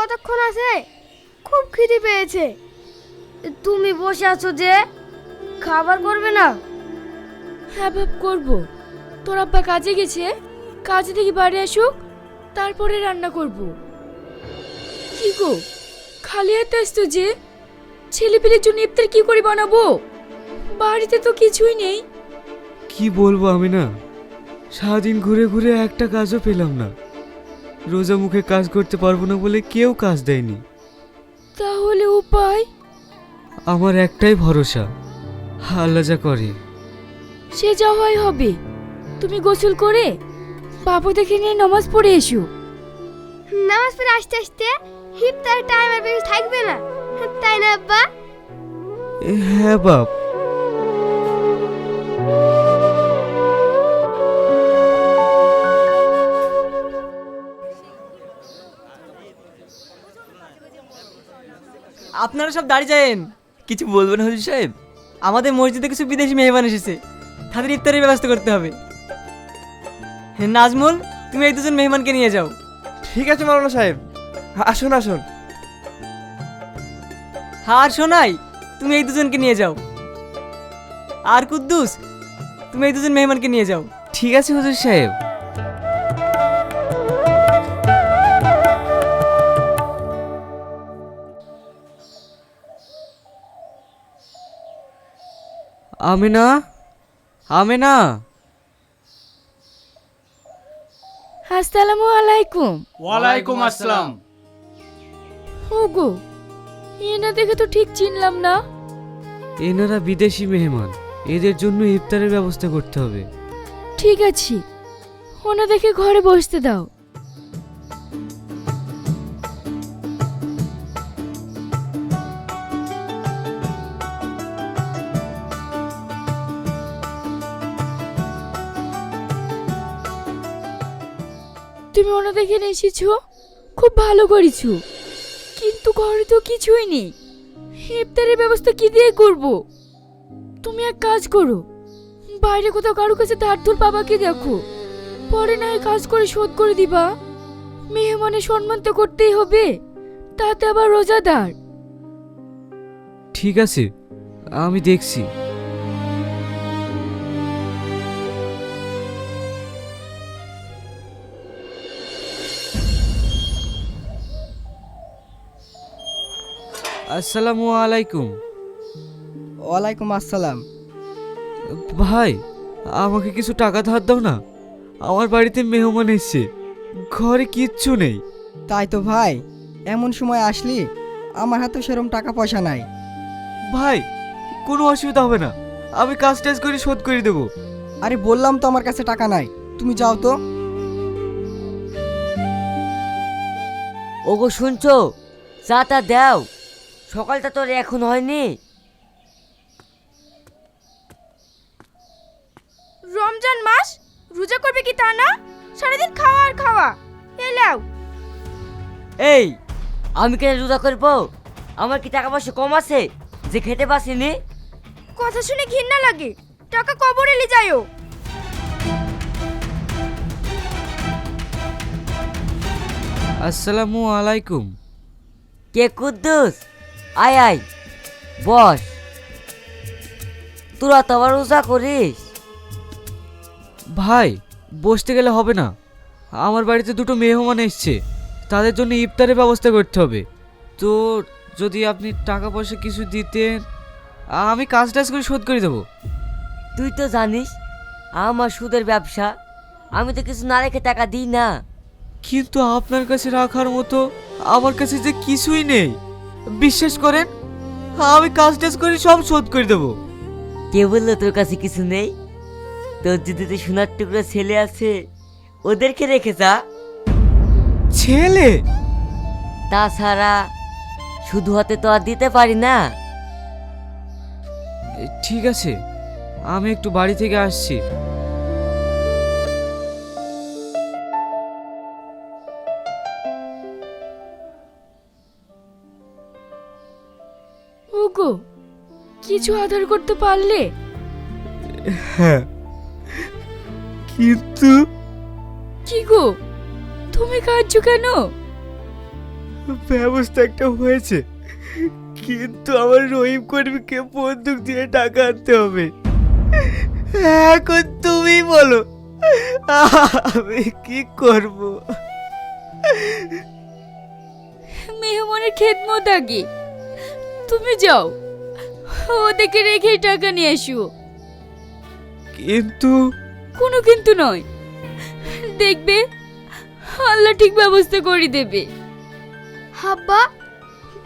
কতক্ষণ আছে? খুব খিদে পেয়েছে। তুমি বসে আছো যে, খাবার করবে না? হ্যাঁ বাপ, করবো। তোর আব্বা কাজে গেছে, কাজে থেকে বাড়ি আসুক, তারপরে রান্না করব। কি গো, খালি হাতে আসতো যে? ছেলে পেলের জন্য ইফতার কি করে বানাবো? বাড়িতে তো কিছুই নেই। কি বলবো আমি না, সারাদিন ঘুরে ঘুরে একটা কাজও পেলাম না। রোজা মুখে কাজ করতে পারবো না বলে কেউ কাজ দেয়নি। তাহলে উপায়? আমার একটাই ভরসা, আল্লাহ যা করে। সে যা হয় হবে। তুমি গোসল করে বাবু দেখে নিয়ে নামাজ পড়ে এসো। নামাজ পড়ে আসতে আসতে ইফতারের টাইম আর বেশি থাকবে না, তাই না আব্বা? হ্যাঁ বাপ। আপনারা সব দাঁড়িয়ে যান। কিছু বলবেন হুজুর সাহেব? আমাদের মসজিদে কিছু বিদেশি মেহমান এসেছে, তাদের ইফতারের ব্যবস্থা করতে হবে। হ্যাঁ নাজমুল, তুমি এই দুজন মেহমানকে নিয়ে যাও। ঠিক আছে মাওলানা সাহেব, আসুন আসুন। আর শোনাই, তুমি এই দুজনকে নিয়ে যাও। আর কুদ্দুস, তুমি এই দুজন মেহমানকে নিয়ে যাও। ঠিক আছে হুজুর সাহেব। আমেনা, আমেনা। আসসালামু আলাইকুম। ওয়ালাইকুম আসসালাম। ওগো, এনা দেখে তো ঠিক চিনলাম না। এনারা বিদেশি মেহমান, এদের জন্য ইফতারের ব্যবস্থা করতে হবে। ঠিক আছে, ওনা দেখে ঘরে বসতে দাও। তুমি ওনা দেখে এসেছো, খুব ভালো করেছো। কিন্তু ঘরে তো কিছুই নেই, ইফতারের ব্যবস্থা কি দিয়ে করব? তুমি এক কাজ করো, বাইরে কোথাও কারো কাছে ধার ধুর বাবাকে দেখো, পরে না হয় কাজ করে শোধ করে দিবা। মেহমানের সম্মান তো করতেই হবে, তাতে আবার রোজাদার। ঠিক আছে, আমি দেখছি। আসসালামু আলাইকুম। ওয়ালাইকুম আসসালাম। ভাই, আমাকে কিছু টাকা ধার দাও না, আমার বাড়িতে মেহমান এসছে, ঘরে কিচ্ছু নেই। তাই তো ভাই, এমন সময় আসলি, আমার হাতে সেরকম টাকা পয়সা নাই। ভাই, কোনো অসুবিধা হবে না, আমি কাজ টাজ করে শোধ করে দেবো। আরে বললাম তো আমার কাছে টাকা নাই, তুমি যাও তো। ওগো শুনছো, চাটা দাও, সকালটা তোর এখন হয়নি। রমজান মাস, রোজা করবে কি তা না? সারাদিন খাওয়া আর খাওয়া। এলাও। এই, আমি কেন রোজা করবো? আমার কি টাকা পয়সা কম আছে যে খেতে পাসিনি? কথা শুনে ঘৃণা লাগে, টাকা কবরে লে যায়ও। আসসালামু আলাইকুম। কে কুদ্দুস? আয় আয়, বস। তোরা তো আবার রোজা করিস? ভাই, বসতে গেলে হবে না, আমার বাড়িতে দুটো মেহমান এসছে, তাদের জন্য ইফতারের ব্যবস্থা করতে হবে। তো যদি আপনি টাকা পয়সা কিছু দিতেন, আমি কাজ টাজ করে শোধ করে দেবো। তুই তো জানিস আমার সুদের ব্যবসা, আমি তো কিছু না রেখে টাকা দিই না। কিন্তু আপনার কাছে রাখার মতো আমার কাছে যে কিছুই নেই, বিশ্বাস করেন, আমি কাজ টাজ করে সব শোধ করে দেবো। কে বললো তোর কাছে কিছু নেই? তোর যদি তুই সোনার টুকরো ছেলে আছে, ওদেরকে রেখে যা। ছেলে? তাছাড়া শুধু হাতে তো আর দিতে পারি না। ঠিক আছে, আমি একটু বাড়ি থেকে আসছি। ওগো, কিছু আধার করতে পারলে? হ্যাঁ, কিন্তু কি গো, তুমি কাঁদছো কেন? ব্যবস্থা একটা হয়েছে, কিন্তু আমার রহিম কর্মীকে বন্দুক দিয়ে টাকা আনতে হবে। এখন তুমি বলো আমি কি করব? মেহমানের খেদমত আগে। তুমি যাও, ওদেরকে রেখে টাকা নিয়ে এসো। কিন্তু কোনো কিন্তু নয়, দেখবে আল্লাহ ঠিক ব্যবস্থা করে দেবে। হাব্বা,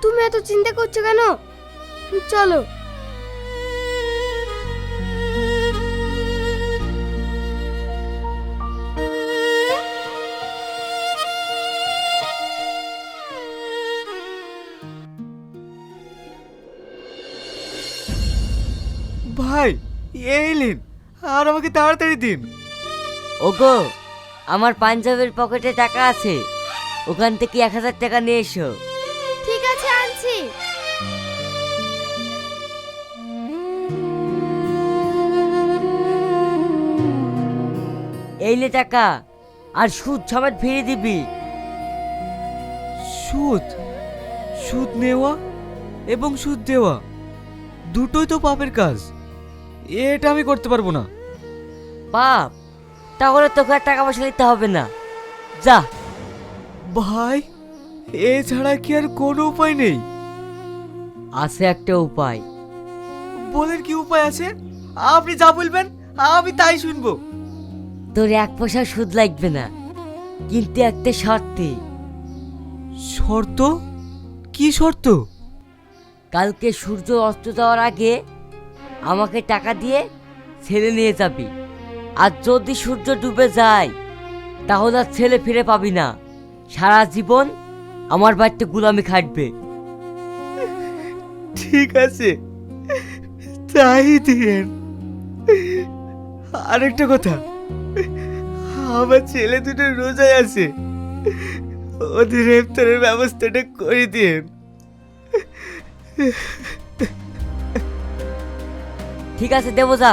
তুমি এত চিন্তা করছো কেন? চলো। ভাই এই নিন, আর আমাকে তাড়াতাড়ি দিন। ওগো, আমার পাঞ্জাবের পকেটে টাকা আছে, ওখান থেকে 1000 টাকা নিয়ে এসো। ঠিক আছে, আনছি। এই নে টাকা, আর সুদ সমেত ফিরিয়ে দিবি। সুদ? সুদ নেওয়া এবং সুদ দেওয়া দুটোই তো পাপের কাজ। এটা আমি করতে পারবো না। পাপ? তাহলে তোকে আর টাকা পয়সা নিতে হবে না, যা। ভাই, এছাড়া কি আর কোনো উপায় নেই? আছে একটা উপায়। বলেন কি উপায় আছে? আপনি যা বলবেন আমি তাই শুনবো। তোর 1 পয়সা সুদ লাগবে না, কিন্তু একটা শর্তে। শর্ত? কি শর্ত? কালকে সূর্য অস্ত যাওয়ার আগে আমাকে টাকা দিয়ে ছেলে নিয়ে যাবি, আর যদি সূর্য ডুবে যায় তাহলে আর ছেলে ফিরে পাবি না, সারা জীবন আমার বাড়িতে গুলামি খাটবে। ঠিক আছে, তাই দিন। আরেকটা কথা, আমার ছেলে দুটো রোজায় আছে, ওদের ইফতারের ব্যবস্থাটা করে দিন। ঠিক আছে, দেবো, যা।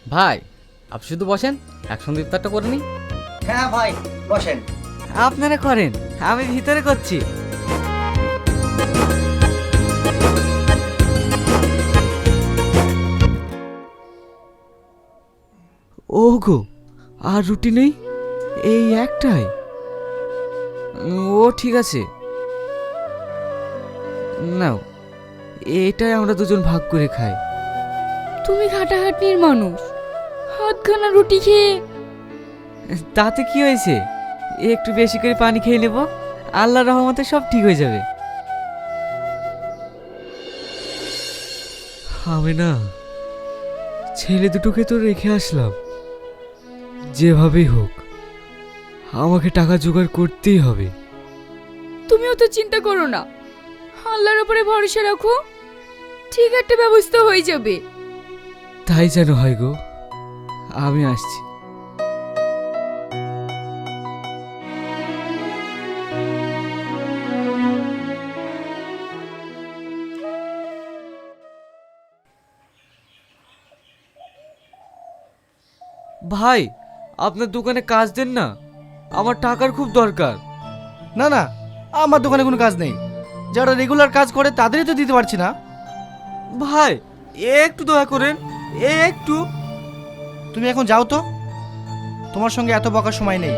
ভাই, আপনি শুধু বসেন, একসঙ্গে ইফতারটা করে নিই। হ্যাঁ ভাই, বসেন। আপনারা করেন, আমি ভিতরে করছি। ওগো, আর রুটি নেই? এই একটাই? ও ঠিক আছে, নাও, এটাই আমরা দুজন ভাগ করে খাই। তুমি খাটাখাটনির মানুষ, হাতখানা রুটি খেয়ে। তাতে কি হয়েছে? একটু বেশি করে পানি খেয়ে নেব, আল্লাহর রহমতে সব ঠিক হয়ে যাবে। আমি না, ছেলে দুটোকে তো রেখে আসলাম, যেভাবেই হোক আমাকে টাকা জোগাড় করতেই হবে। তুমিও তো চিন্তা করো না, আল্লাহর উপরে ভরসা রাখো, ঠিক একটা ব্যবস্থা হয়ে যাবে। তাই যেন হয় গো, আমি আসছি। ভাই, আপনার দোকানে কাজ দেন না, আমার টাকার খুব দরকার। না না, আমার দোকানে কোনো কাজ নেই, যারা রেগুলার কাজ করে তাদেরই তো দিতে পারছি না। ভাই, একটু দয়া করেন, একটু। তুমি এখন যাও তো, তোমার সঙ্গে এত বকার সময় নেই।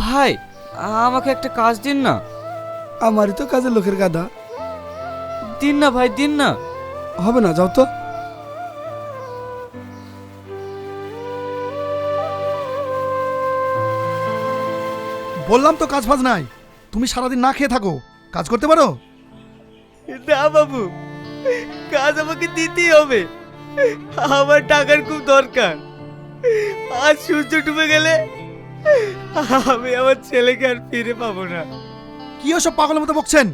ভাই, আমাকে একটা কাজ দিন না। আমারই তো কাজের লোকের গাদা। দিন না ভাই, দিন না। হবে না, যাও তো। বললাম তো কাজ ফাজ নাই, তুমি সারাদিন না খেয়ে থাকো, কাজ করতে পারো? না বাবু, কাজ আমাকে দিতেই হবে, আমার টাকার খুব দরকার। আজ সূর্য ডুবে গেলে আমি আমার ছেলেকে আর ফিরে পাবো না। কি ওসব পাগলের মতো বকছেন?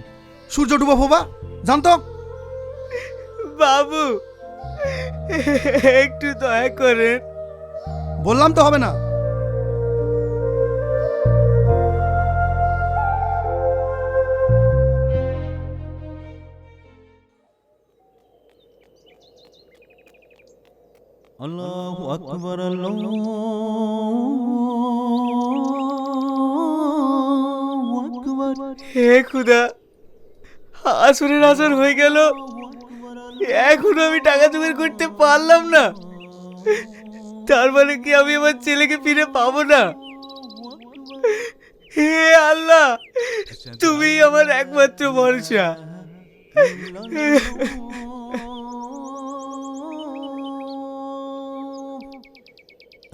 সূর্য ডুবো ফোবা জানতো। বাবু একটু দয়া করেন। বললাম তো হবে না। আল্লাহু আকবার হে খুদা, আসরের আসার হয়ে গেল, এখনো আমি টাকা জোগাড় করতে পারলাম না। তার মানে কি আমি আমার ছেলেকে ফিরে পাবো না? হে আল্লাহ, তুমি আমার একমাত্র ভরসা।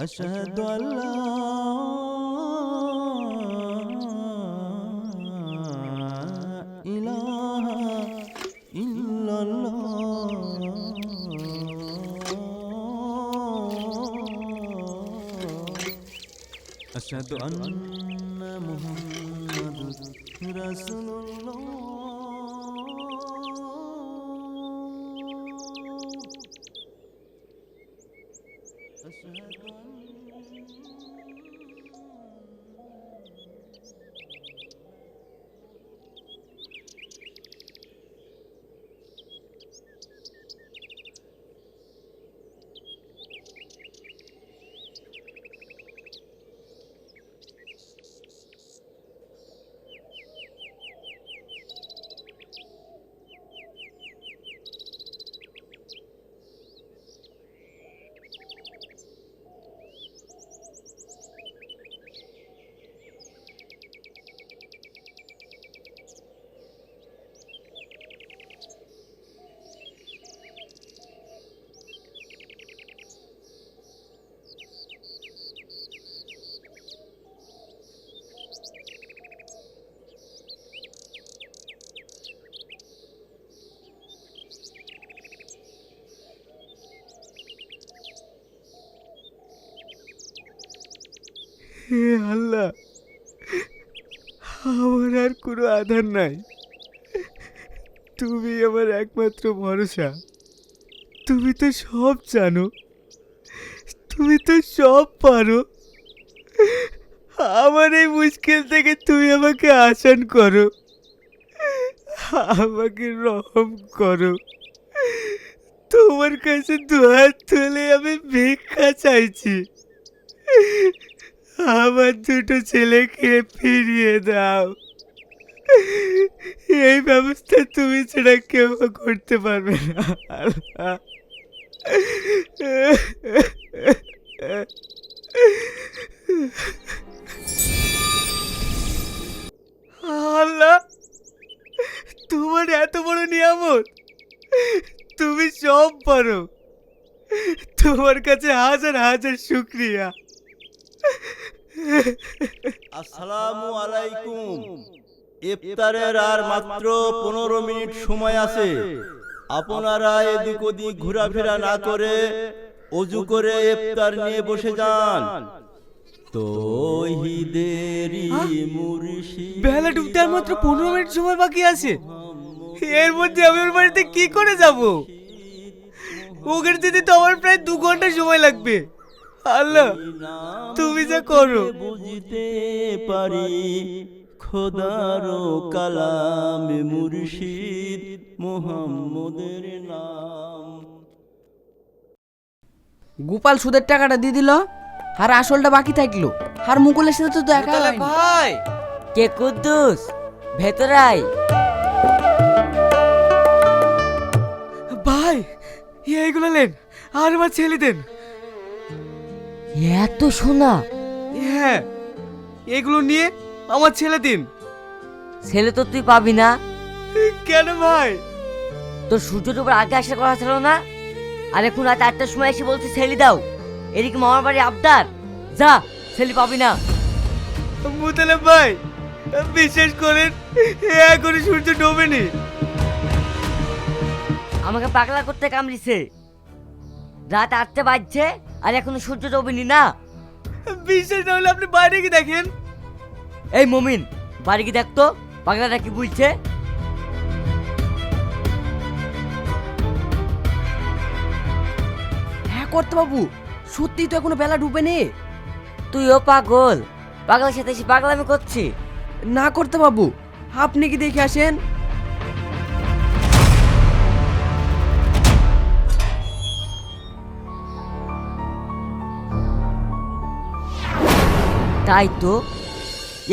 আশহাদু আল্লা ইলাহা ইল্লাল্লাহ আশহাদু আন্না মুহাম্মাদুর রাসূলুল্লাহ। হে আল্লাহ, আমার আর কোনো আধার নাই, তুমি আমার একমাত্র ভরসা। তুমি তো সব জানো, তুমি তো সব পারো। আমার এই মুশকিল থেকে তুমি আমাকে আসান করো, আমাকে রহম করো। তোমার কাছে দুহাত তুলে আমি ভিক্ষা চাইছি, আমার দুটো ছেলেকে ফিরিয়ে দাও। এই ব্যবস্থা তুমি ছাড়া কেউ করতে পারবে না আল্লাহ। আল্লাহ, তোমার এত বড় নিয়ামত, তুমি সব পারো। তোমার কাছে হাজার হাজার শুকরিয়া। আসসালামু আলাইকুম। ইফতারের আর মাত্র 15 মিনিট সময় আছে। আপনারা এদিক ওদিক ঘোরাফেরা না করে ওযু করে ইফতার নিয়ে বসে যান। তৌহিদেরই মুর্শিদ। বেলা ডুবতে আর মাত্র 15 মিনিট সময় বাকি আছে। এর মধ্যে আমি ওর বাড়িতে কি করে যাব? ওখানে যেতে তো আমার প্রায় 2 ঘন্টা সময় লাগবে। আল্লাহ, তুমি যা করো। বুঝতে পারি খোদার কালাম মুর্শিদ মুহাম্মদের নাম। গোপাল সুদের টাকাটা দিয়ে দিল, আর আসলটা বাকি থাকলো। আর মুকুলের সাথে তো দেখা হয়নি। ভাই, কে কুদ্দুস, ভেতরে আয়। ভাই, এইগুলো নেন আর আমার ছেলে দেন। এত সোনা? হ্যাঁ, এগুলো নিয়ে আমার ছেলে দিন। ছেলে তো তুই পাবি না। কেন ভাই? তোর সূর্য ডুবার আগে আসার কথা ছিল না? আর এখন রাত 8টার সময় এসে বলছি ছেলে দাও। এদিকে মামার বাড়ি আবদার, যা ছেলে পাবি না। মুতালেব ভাই, বিশ্বাস করেন, এখনো সূর্য ডোবেনি। আমাকে পাগলা করতে কামড়িছে। রাত 8টা বাজছে আর এখনো সূর্য ডোবেনি না। বিশ্বাস না হলে আপনি বাইরে গিয়ে দেখেন। এই মমিন, বাড়ি গিয়ে দেখতো পাগলাটা কি বলছে? হ্যাঁ করতে বাবু, সত্যি তো এখনো বেলা ডুবেনি। তুইও পাগল, পাগলের সাথে এসে পাগলামি করছি। না করতে বাবু, আপনি কি দেখে আসেন? তাই তো,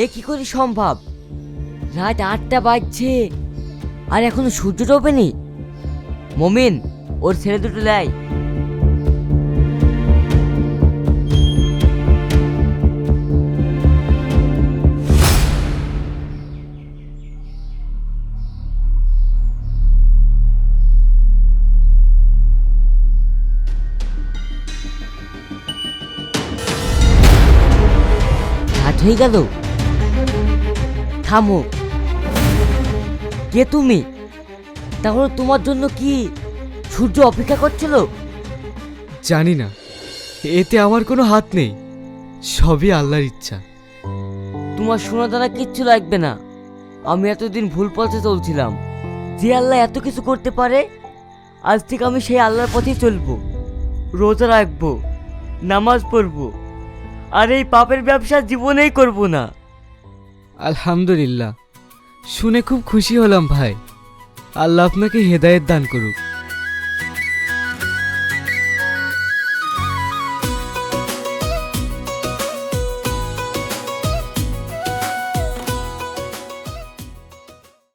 এ কি করে সম্ভব? রাত 8টা বাজছে আর এখনো সূর্য ডোবেনি। মমিন, ওর ছেলে দুটো লাই। রাত হয়ে গেল। থামো। কে তুমি? তাহলে তোমার জন্য কি সূর্য অপেক্ষা করছিল? জানি না, এতে আমার কোনো হাত নেই, সবই আল্লাহর ইচ্ছা। তোমার সোনা দানা কিচ্ছু লাগবে না। আমি এতদিন ভুল পথে চলছিলাম। যে আল্লাহ এত কিছু করতে পারে, আজ থেকে আমি সেই আল্লাহর পথেই চলবো। রোজা রাখবো, নামাজ পড়বো, আর এই পাপের ব্যবসা জীবনেই করব না। আলহামদুলিল্লাহ, শুনে খুব খুশি হলাম ভাই। আল্লাহ আপনাকে হেদায়েত দান করুক।